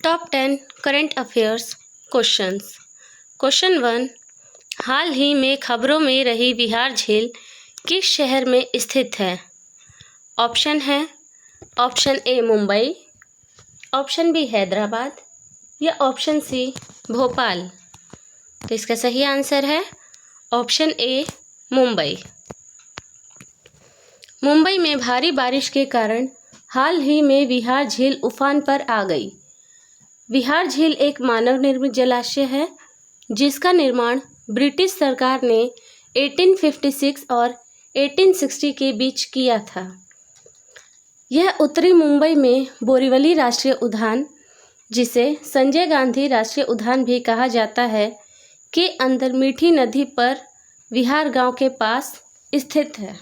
Top 10 current affairs questions. Question 1, हाल ही में खबरों में रही बिहार झील किस शहर में स्थित है? ऑप्शन है option A Mumbai, option B Hyderabad या ऑप्शन सी भोपाल। तो इसका सही आंसर है ऑप्शन ए मुंबई। मुंबई में भारी बारिश के कारण हाल ही में बिहार झील उफान पर आ गई। बिहार झील एक मानव निर्मित जलाशय है जिसका निर्माण ब्रिटिश सरकार ने 1856 और 1860 के बीच किया था। यह उत्तरी मुंबई में बोरीवली राष्ट्रीय उद्यान, जिसे संजय गांधी राष्ट्रीय उद्यान भी कहा जाता है, के अंदर मीठी नदी पर विहार गांव के पास स्थित है।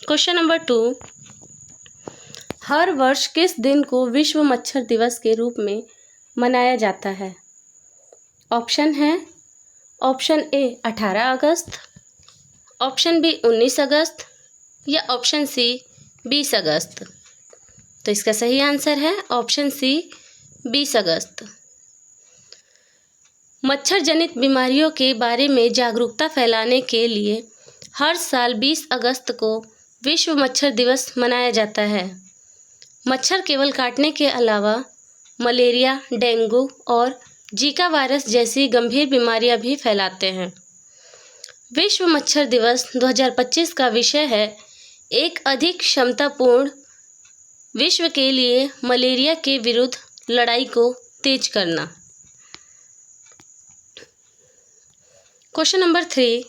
क्वेश्चन नंबर 2, हर वर्ष किस दिन को विश्व मच्छर दिवस के रूप में मनाया जाता है? ऑप्शन है ऑप्शन ए 18 अगस्त, ऑप्शन बी 19 अगस्त या ऑप्शन सी 20 अगस्त। तो इसका सही आंसर है ऑप्शन सी 20 अगस्त। मच्छर जनित बीमारियों के बारे में जागरूकता फैलाने के लिए हर साल 20 अगस्त को विश्व मच्छर दिवस मनाया जाता है। मच्छर केवल काटने के अलावा मलेरिया, डेंगू और जीका वायरस जैसी गंभीर बीमारियां भी फैलाते हैं। विश्व मच्छर दिवस 2025 का विषय है एक अधिक क्षमतापूर्ण विश्व के लिए मलेरिया के विरुद्ध लड़ाई को तेज करना। क्वेश्चन नंबर 3,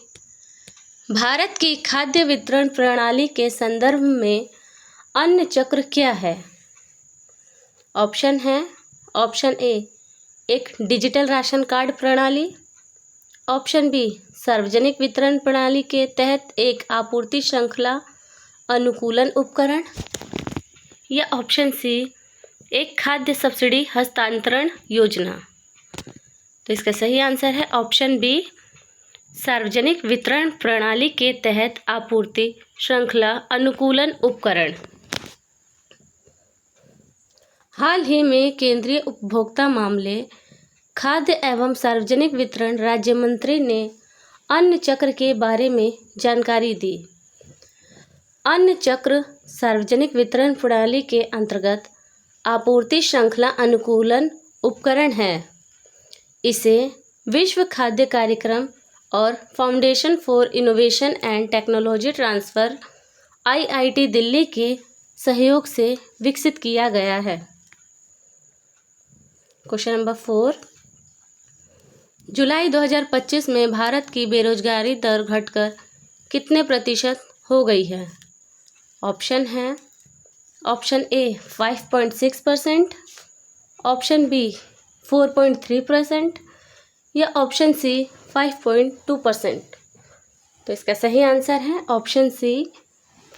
भारत की खाद्य वितरण प्रणाली के संदर्भ में अन्न चक्र क्या है? ऑप्शन है ऑप्शन ए एक डिजिटल राशन कार्ड प्रणाली, ऑप्शन बी सार्वजनिक वितरण प्रणाली के तहत एक आपूर्ति श्रृंखला अनुकूलन उपकरण या ऑप्शन सी एक खाद्य सब्सिडी हस्तांतरण योजना। तो इसका सही आंसर है ऑप्शन बी सार्वजनिक वितरण प्रणाली के तहत आपूर्ति श्रृंखला अनुकूलन उपकरण। हाल ही में केंद्रीय उपभोक्ता मामले, खाद्य एवं सार्वजनिक वितरण राज्य मंत्री ने अन्न चक्र के बारे में जानकारी दी। अन्न चक्र सार्वजनिक वितरण प्रणाली के अंतर्गत आपूर्ति श्रृंखला अनुकूलन उपकरण है। इसे विश्व खाद्य कार्यक्रम और foundation for innovation and technology transfer IIT Delhi के सहयोग से विकसित किया गया है। क्वेश्चन नंबर 4, जुलाई 2025 में भारत की बेरोजगारी दर घटकर कितने प्रतिशत हो गई है? ऑप्शन है ऑप्शन ए 5.6%, ऑप्शन बी 4.3% या ऑप्शन सी 5.2%। तो इसका सही आंसर है ऑप्शन सी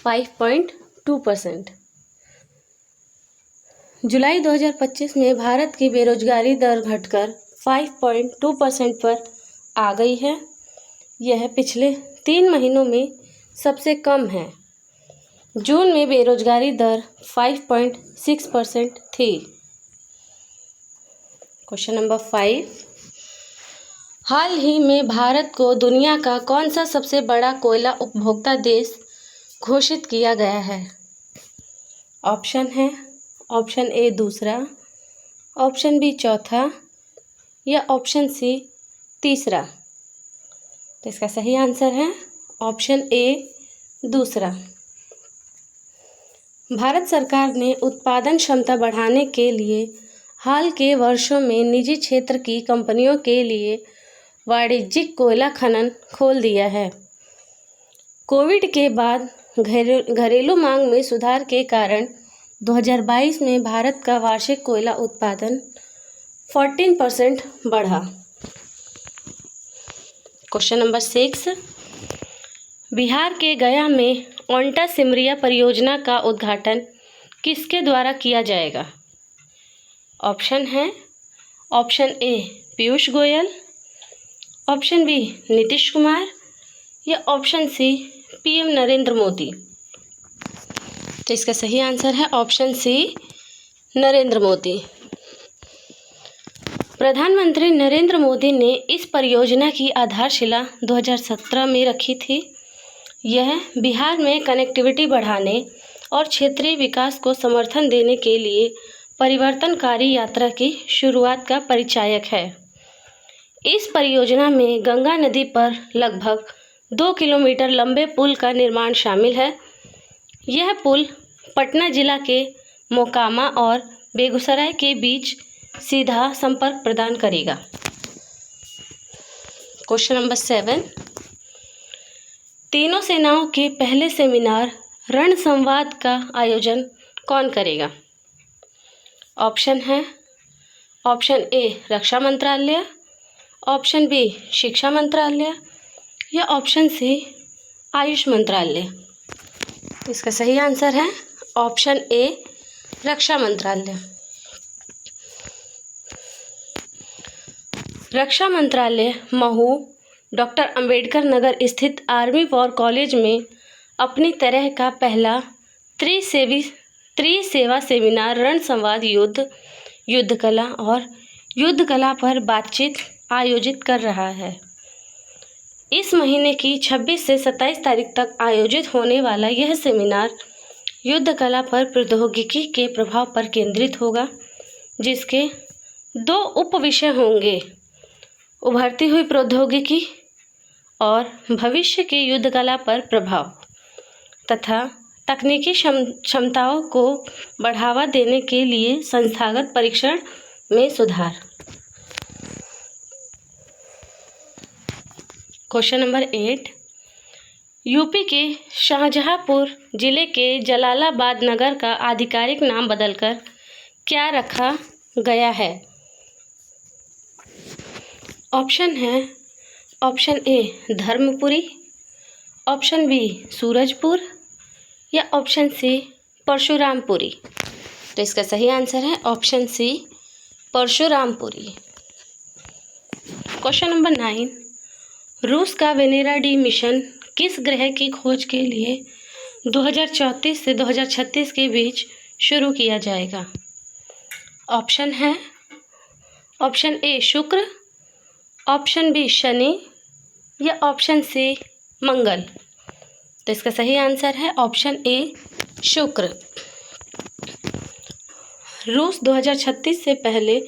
5.2%। जुलाई 2025 में भारत की बेरोजगारी दर घटकर 5.2% पर आ गई है। यह पिछले 3 महीनों में सबसे कम है। जून में बेरोजगारी दर 5.6% थी। क्वेश्चन नंबर 5, हाल ही में भारत को दुनिया का कौन सा सबसे बड़ा कोयला उपभोक्ता देश घोषित किया गया है? ऑप्शन है ऑप्शन ए दूसरा, ऑप्शन बी चौथा या ऑप्शन सी तीसरा। तो इसका सही आंसर है ऑप्शन ए दूसरा। भारत सरकार ने उत्पादन क्षमता बढ़ाने के लिए हाल के वर्षों में निजी क्षेत्र की कंपनियों के लिए वाणिज्यिक कोयला खनन खोल दिया है। कोविड के बाद घरेलू मांग में सुधार के कारण 2022 में भारत का वार्षिक कोयला उत्पादन 14% बढ़ा। क्वेश्चन नंबर 6, बिहार के गया में ओंटा सिमरिया परियोजना का उद्घाटन किसके द्वारा किया जाएगा? ऑप्शन है option A Piyush Goyal, option B Nitish Kumar या option C PM Narendra Modi. तो इसका सही आंसर है ऑप्शन सी नरेंद्र मोदी। प्रधानमंत्री नरेंद्र मोदी ने इस परियोजना की आधारशिला 2017 में रखी थी। यह बिहार में कनेक्टिविटी बढ़ाने और क्षेत्रीय विकास को समर्थन देने के लिए परिवर्तनकारी यात्रा की शुरुआत का परिचायक है। इस परियोजना में गंगा नदी पर लगभग 2 किलोमीटर लंबे पुल का निर्माण शामिल है। यह पुल पटना जिला के मोकामा और बेगूसराय के बीच सीधा संपर्क प्रदान करेगा। क्वेश्चन नंबर 7, तीनों सेनाओं के पहले सेमिनार रण संवाद का आयोजन कौन करेगा? ऑप्शन है ऑप्शन ए रक्षा मंत्रालय, ऑप्शन बी शिक्षा मंत्रालय या ऑप्शन सी आयुष मंत्रालय। इसका सही आंसर है ऑप्शन ए रक्षा मंत्रालय। रक्षा मंत्रालय महू डॉक्टर अंबेडकर नगर स्थित आर्मी वॉर कॉलेज में अपनी तरह का पहला त्रिसेवा सेमिनार रण संवाद युद्ध कला और युद्ध कला पर बातचीत आयोजित कर रहा है। इस महीने की 26 से 27 तारीख तक आयोजित होने वाला यह सेमिनार युद्ध कला पर प्रौद्योगिकी के प्रभाव पर केंद्रित होगा, जिसके 2 उपविषय होंगे, उभरती हुई प्रौद्योगिकी और भविष्य के युद्ध कला पर प्रभाव तथा तकनीकी क्षमताओं को बढ़ावा देने के लिए संस्थागत परीक्षण में सुधार। क्वेश्चन नंबर 8, यूपी के शाहजहांपुर जिले के जलालाबाद नगर का आधिकारिक नाम बदलकर क्या रखा गया है? ऑप्शन है option A Dharmapuri, option B Surajpur या ऑप्शन सी परशुरामपुरी। तो इसका सही आंसर है option C Parshurampuri. Question number 9, रूस का वेनेरा डी मिशन किस ग्रह की खोज के लिए 2034 से 2036 के बीच शुरू किया जाएगा? ऑप्शन है ऑप्शन ए शुक्र, ऑप्शन बी शनि या ऑप्शन सी मंगल। तो इसका सही आंसर है ऑप्शन ए शुक्र। रूस 2036 से पहले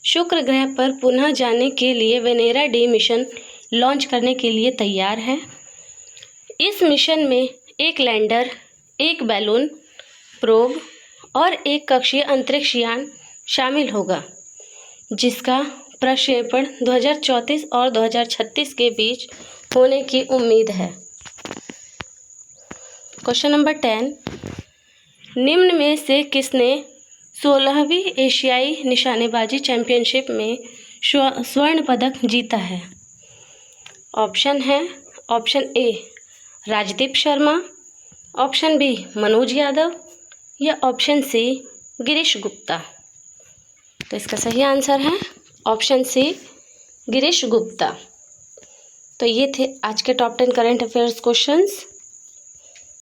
शुक्र ग्रह पर पुनः जाने के लिए वेनेरा डी मिशन लॉन्च करने के लिए तैयार है। इस मिशन में एक लैंडर, एक बैलून, प्रोब और एक कक्षीय अंतरिक्ष यान शामिल होगा, जिसका प्रक्षेपण 2034 और 2036 के बीच होने की उम्मीद है। क्वेश्चन नंबर 10, निम्न में से किसने 16वीं एशियाई निशानेबाजी चैंपियनशिप में स्वर्ण पदक जीता है? ऑप्शन है option A Rajdeep Sharma, option B Manoj Yadav या ऑप्शन सी गिरीश गुप्ता। तो इसका सही आंसर है ऑप्शन सी गिरीश गुप्ता। तो ये थे आज के टॉप 10 करंट अफेयर्स क्वेश्चंस।